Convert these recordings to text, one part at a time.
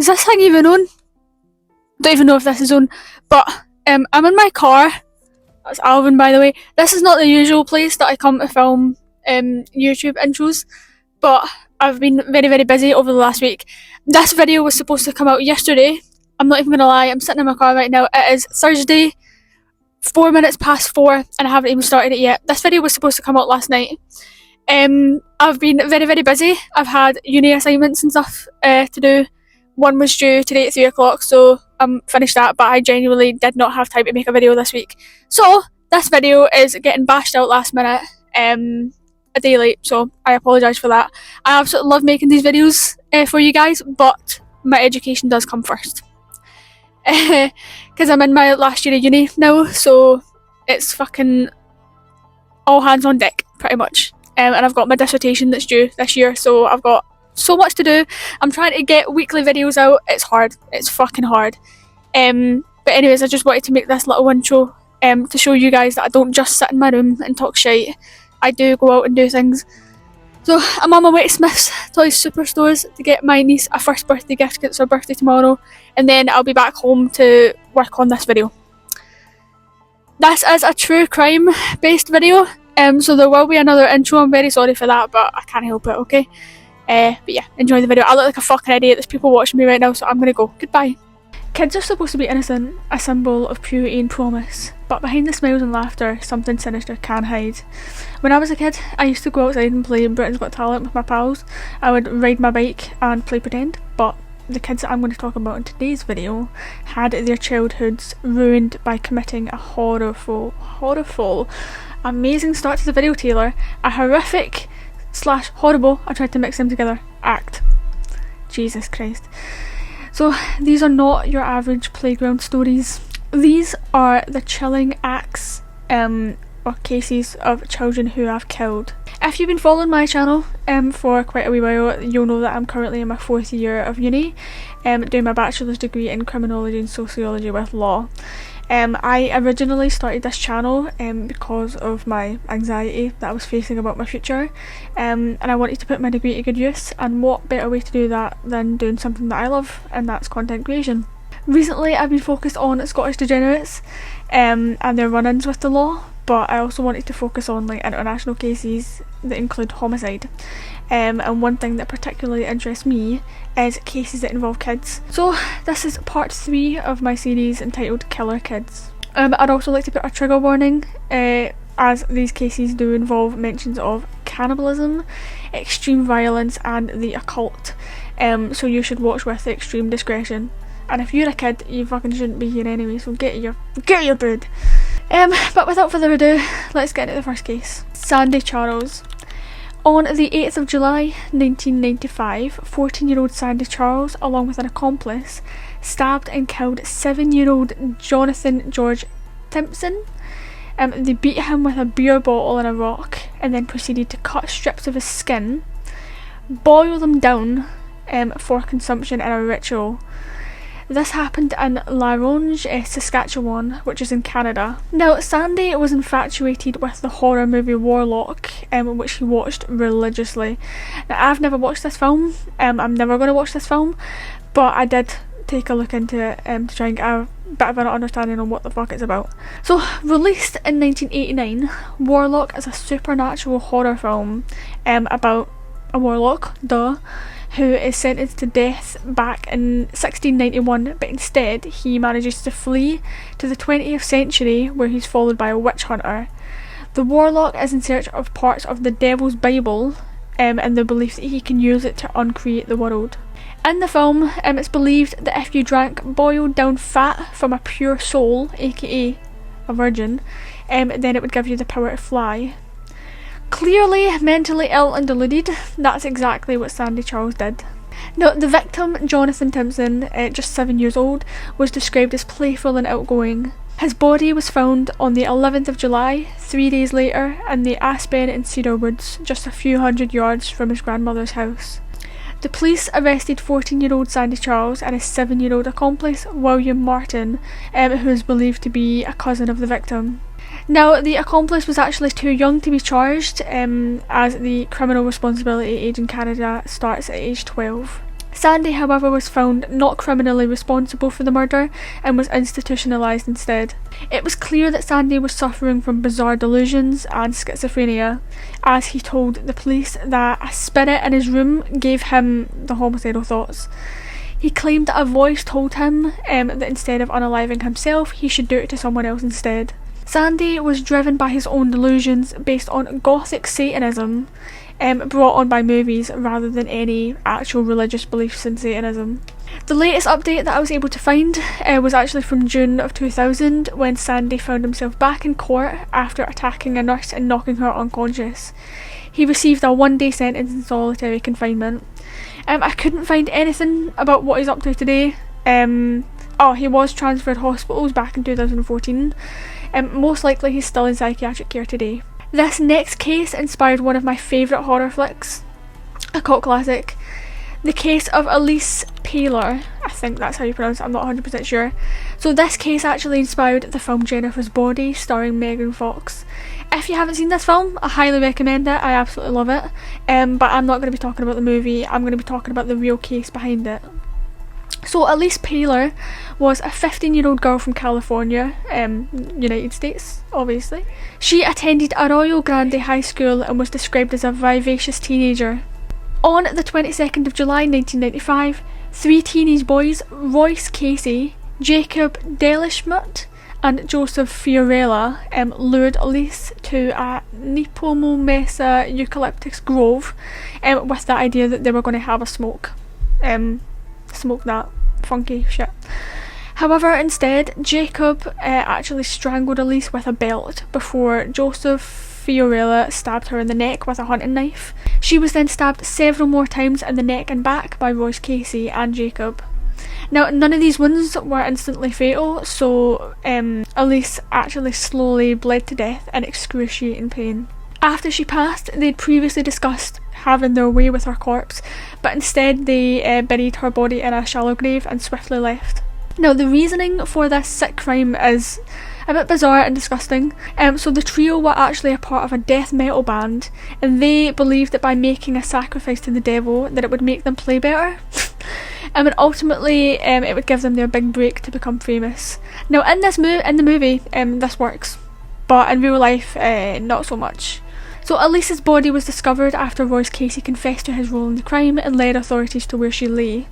Is this thing even on? Don't even know if this is on. But I'm in my car. That's Alvin, by the way. This is not the usual place that I come to film YouTube intros, but I've been very, very busy over the last week. This video was supposed to come out yesterday. I'm not even going to lie, I'm sitting in my car right now. It is Thursday, 4 minutes past 4, and I haven't even started it yet. This video was supposed to come out last night. I've been very, very busy. I've had uni assignments and stuff to do. One was due today at 3 o'clock, so I'm finished that, but I genuinely did not have time to make a video this week. So, this video is getting bashed out last minute, a day late, so I apologise for that. I absolutely love making these videos for you guys, but my education does come first. Because I'm in my last year of uni now, so it's fucking all hands on deck, pretty much. And I've got my dissertation that's due this year, so I've got so much to do. I'm trying to get weekly videos out. It's hard. It's fucking hard. But anyways, I just wanted to make this little intro to show you guys that I don't just sit in my room and talk shite. I do go out and do things. So I'm on my way to Smith's Toys Superstores to get my niece a first birthday gift because it's her birthday tomorrow, and then I'll be back home to work on this video. This is a true crime based video, so there will be another intro. I'm very sorry for that, but I can't help it, okay? But yeah, enjoy the video. I look like a fucking idiot. There's people watching me right now, so I'm gonna go. Goodbye. Kids are supposed to be innocent, a symbol of purity and promise, but behind the smiles and laughter, something sinister can hide. When I was a kid, I used to go outside and play Britain's Got Talent with my pals. I would ride my bike and play pretend, but the kids that I'm going to talk about in today's video had their childhoods ruined by committing a horrible, amazing start to the video, Taylor, a horrific / horrible, I tried to mix them together, act. Jesus Christ. So these are not your average playground stories. These are the chilling acts or cases of children who I've killed. If you've been following my channel for quite a wee while, you'll know that I'm currently in my 4th year of uni, doing my bachelor's degree in criminology and sociology with law. I originally started this channel because of my anxiety that I was facing about my future, and I wanted to put my degree to good use, and what better way to do that than doing something that I love, and that's content creation. Recently I've been focused on Scottish degenerates and their run-ins with the law, but I also wanted to focus on like international cases that include homicide. And one thing that particularly interests me is cases that involve kids. So this is part 3 of my series entitled Killer Kids. I'd also like to put a trigger warning, as these cases do involve mentions of cannibalism, extreme violence and the occult, so you should watch with extreme discretion. And if you're a kid, you fucking shouldn't be here anyway, so get your brood. But without further ado, let's get into the first case. Sandy Charles. On the 8th of July 1995, 14-year-old Sandy Charles, along with an accomplice, stabbed and killed 7-year-old Jonathan George Timpson. They beat him with a beer bottle and a rock, and then proceeded to cut strips of his skin, boil them down for consumption in a ritual. This happened in La Ronge, Saskatchewan, which is in Canada. Now, Sandy was infatuated with the horror movie Warlock, which he watched religiously. Now, I've never watched this film. I'm never going to watch this film, but I did take a look into it to try and get a bit of an understanding on what the fuck it's about. So, released in 1989, Warlock is a supernatural horror film about a warlock, who is sentenced to death back in 1691, but instead he manages to flee to the 20th century where he's followed by a witch hunter. The warlock is in search of parts of the Devil's Bible and the belief that he can use it to uncreate the world. In the film, it's believed that if you drank boiled down fat from a pure soul, aka a virgin, then it would give you the power to fly. Clearly mentally ill and deluded, that's exactly what Sandy Charles did. Now, the victim, Jonathan Timpson, just 7 years old, was described as playful and outgoing. His body was found on the 11th of July, 3 days later, in the Aspen and Cedar Woods, just a few hundred yards from his grandmother's house. The police arrested 14-year-old Sandy Charles and his 7-year-old accomplice, William Martin, who is believed to be a cousin of the victim. Now, the accomplice was actually too young to be charged, as the criminal responsibility age in Canada starts at age 12. Sandy, however, was found not criminally responsible for the murder and was institutionalised instead. It was clear that Sandy was suffering from bizarre delusions and schizophrenia, as he told the police that a spirit in his room gave him the homicidal thoughts. He claimed that a voice told him that instead of unaliving himself, he should do it to someone else instead. Sandy was driven by his own delusions based on Gothic Satanism, brought on by movies rather than any actual religious beliefs in Satanism. The latest update that I was able to find was actually from June of 2000, when Sandy found himself back in court after attacking a nurse and knocking her unconscious. He received a 1-day sentence in solitary confinement. I couldn't find anything about what he's up to today. He was transferred hospitals back in 2014. Most likely he's still in psychiatric care today. This next case inspired one of my favourite horror flicks, a cult classic, the case of Elise Paylor. I think that's how you pronounce it, I'm not 100% sure. So this case actually inspired the film Jennifer's Body, starring Megan Fox. If you haven't seen this film, I highly recommend it. I absolutely love it. But I'm not going to be talking about the movie, I'm going to be talking about the real case behind it. So Elise Paylor was a 15-year-old girl from California, United States, obviously. She attended Arroyo Grande High School and was described as a vivacious teenager. On the 22nd of July 1995, 3 teenage boys, Royce Casey, Jacob Delischmutt and Joseph Fiorella, lured Elise to a Nepomuk eucalyptus grove with the idea that they were going to have a smoke. Smoke that funky shit. However, instead, Jacob actually strangled Elise with a belt before Joseph Fiorella stabbed her in the neck with a hunting knife. She was then stabbed several more times in the neck and back by Royce Casey and Jacob. Now, none of these wounds were instantly fatal, so Elise actually slowly bled to death in excruciating pain. After she passed, they'd previously discussed having their way with her corpse, but instead they buried her body in a shallow grave and swiftly left. Now, the reasoning for this sick crime is a bit bizarre and disgusting. So the trio were actually a part of a death metal band, and they believed that by making a sacrifice to the devil that it would make them play better. And ultimately it would give them their big break to become famous. Now in the movie this works, but in real life not so much. So Elise's body was discovered after Royce Casey confessed to his role in the crime and led authorities to where she lay.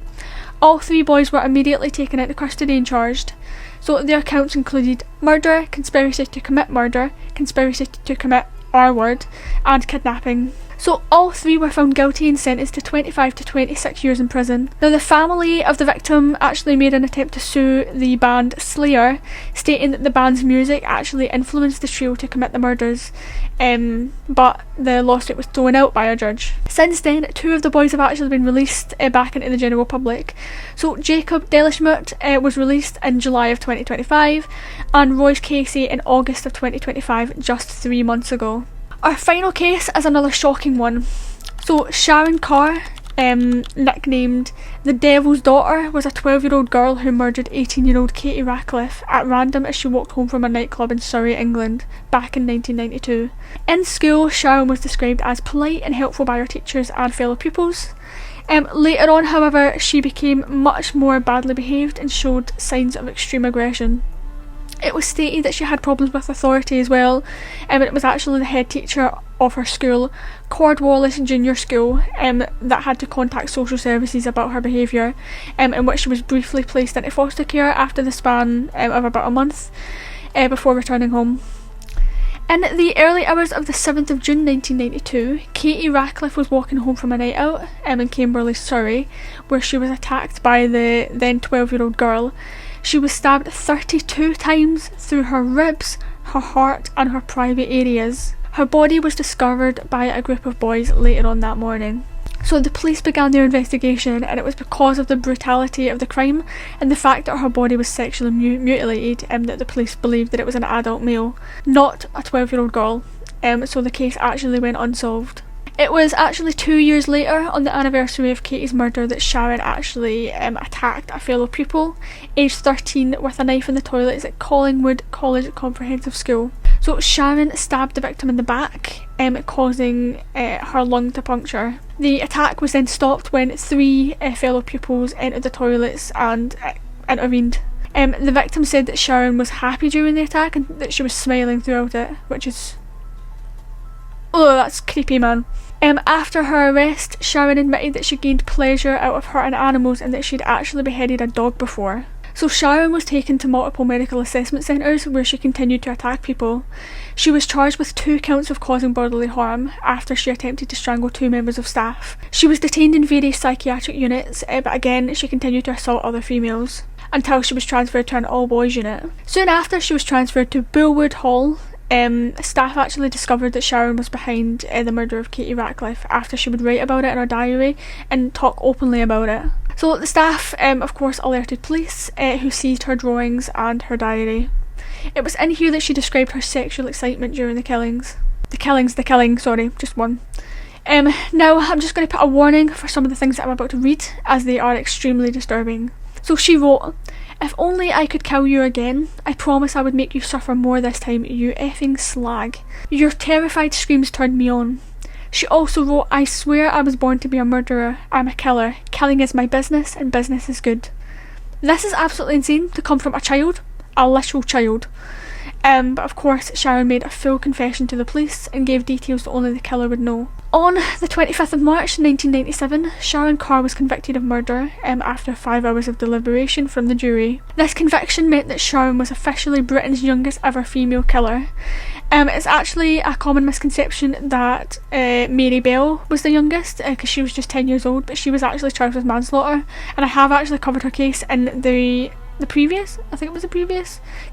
All 3 boys were immediately taken into custody and charged. So their accounts included murder, conspiracy to commit murder, conspiracy to commit R-word, and kidnapping. So all 3 were found guilty and sentenced to 25 to 26 years in prison. Now the family of the victim actually made an attempt to sue the band Slayer, stating that the band's music actually influenced the trio to commit the murders, but the lawsuit was thrown out by a judge. Since then, 2 of the boys have actually been released back into the general public. So Jacob Delischmutt was released in July of 2025 and Royce Casey in August of 2025, just 3 months ago. Our final case is another shocking one. So Sharon Carr, nicknamed the Devil's Daughter, was a 12-year-old girl who murdered 18-year-old Katie Radcliffe at random as she walked home from a nightclub in Surrey, England, back in 1992. In school, Sharon was described as polite and helpful by her teachers and fellow pupils. Later on, however, she became much more badly behaved and showed signs of extreme aggression. It was stated that she had problems with authority as well, and it was actually the head teacher of her school, Cornwallis Junior School, that had to contact social services about her behaviour, in which she was briefly placed into foster care after the span of about a month before returning home. In the early hours of the 7th of June 1992, Katie Radcliffe was walking home from a night out in Camberley, Surrey, where she was attacked by the then 12-year-old girl. She was stabbed 32 times through her ribs, her heart and her private areas. Her body was discovered by a group of boys later on that morning. So the police began their investigation, and it was because of the brutality of the crime and the fact that her body was sexually mutilated that the police believed that it was an adult male, not a 12-year-old girl. So the case actually went unsolved. It was actually 2 years later, on the anniversary of Katie's murder, that Sharon actually attacked a fellow pupil, aged 13, with a knife in the toilets at Collingwood College Comprehensive School. So Sharon stabbed the victim in the back, causing her lung to puncture. The attack was then stopped when 3 fellow pupils entered the toilets and intervened. The victim said that Sharon was happy during the attack and that she was smiling throughout it, which is... oh, that's creepy, man. After her arrest, Sharon admitted that she gained pleasure out of hurting animals and that she'd actually beheaded a dog before. So Sharon was taken to multiple medical assessment centres where she continued to attack people. She was charged with 2 counts of causing bodily harm after she attempted to strangle 2 members of staff. She was detained in various psychiatric units, but again she continued to assault other females until she was transferred to an all-boys unit. Soon after she was transferred to Bullwood Hall. Staff actually discovered that Sharon was behind the murder of Katie Ratcliffe after she would write about it in her diary and talk openly about it. So the staff, of course, alerted police, who seized her drawings and her diary. It was in here that she described her sexual excitement during the killing, sorry, just one. Now I'm just going to put a warning for some of the things that I'm about to read, as they are extremely disturbing. So she wrote, "If only I could kill you again, I promise I would make you suffer more this time, you effing slag. Your terrified screams turned me on." She also wrote, "I swear I was born to be a murderer. I'm a killer. Killing is my business and business is good." This is absolutely insane to come from a child, a literal child. But of course Sharon made a full confession to the police and gave details that only the killer would know. On the 25th of March 1997, Sharon Carr was convicted of murder after 5 hours of deliberation from the jury. This conviction meant that Sharon was officially Britain's youngest ever female killer. It's actually a common misconception that Mary Bell was the youngest because she was just 10 years old, but she was actually charged with manslaughter, and I have actually covered her case in the previous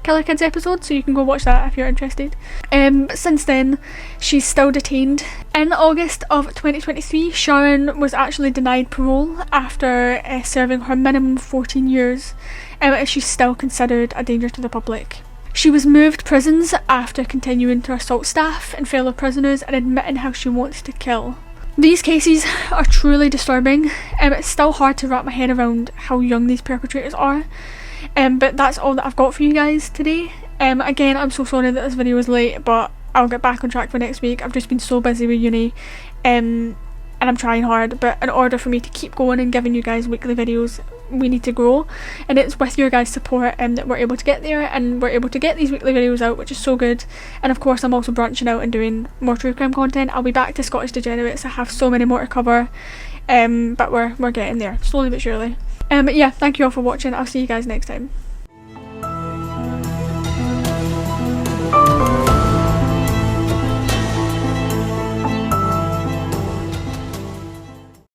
Killer Kids episode, so you can go watch that if you're interested. But since then, she's still detained. In August of 2023, Sharon was actually denied parole after serving her minimum 14 years, as she's still considered a danger to the public. She was moved prisons after continuing to assault staff and fellow prisoners and admitting how she wants to kill. These cases are truly disturbing. It's still hard to wrap my head around how young these perpetrators are. But that's all that I've got for you guys today. Again, I'm so sorry that this video was late, but I'll get back on track for next week. I've just been so busy with uni, and I'm trying hard, but in order for me to keep going and giving you guys weekly videos, we need to grow, and it's with your guys' support that we're able to get there, and we're able to get these weekly videos out, which is so good. And of course I'm also branching out and doing more true crime content. I'll be back to Scottish Degenerates. I have so many more to cover, but we're getting there, slowly but surely. But yeah, thank you all for watching. I'll see you guys next time.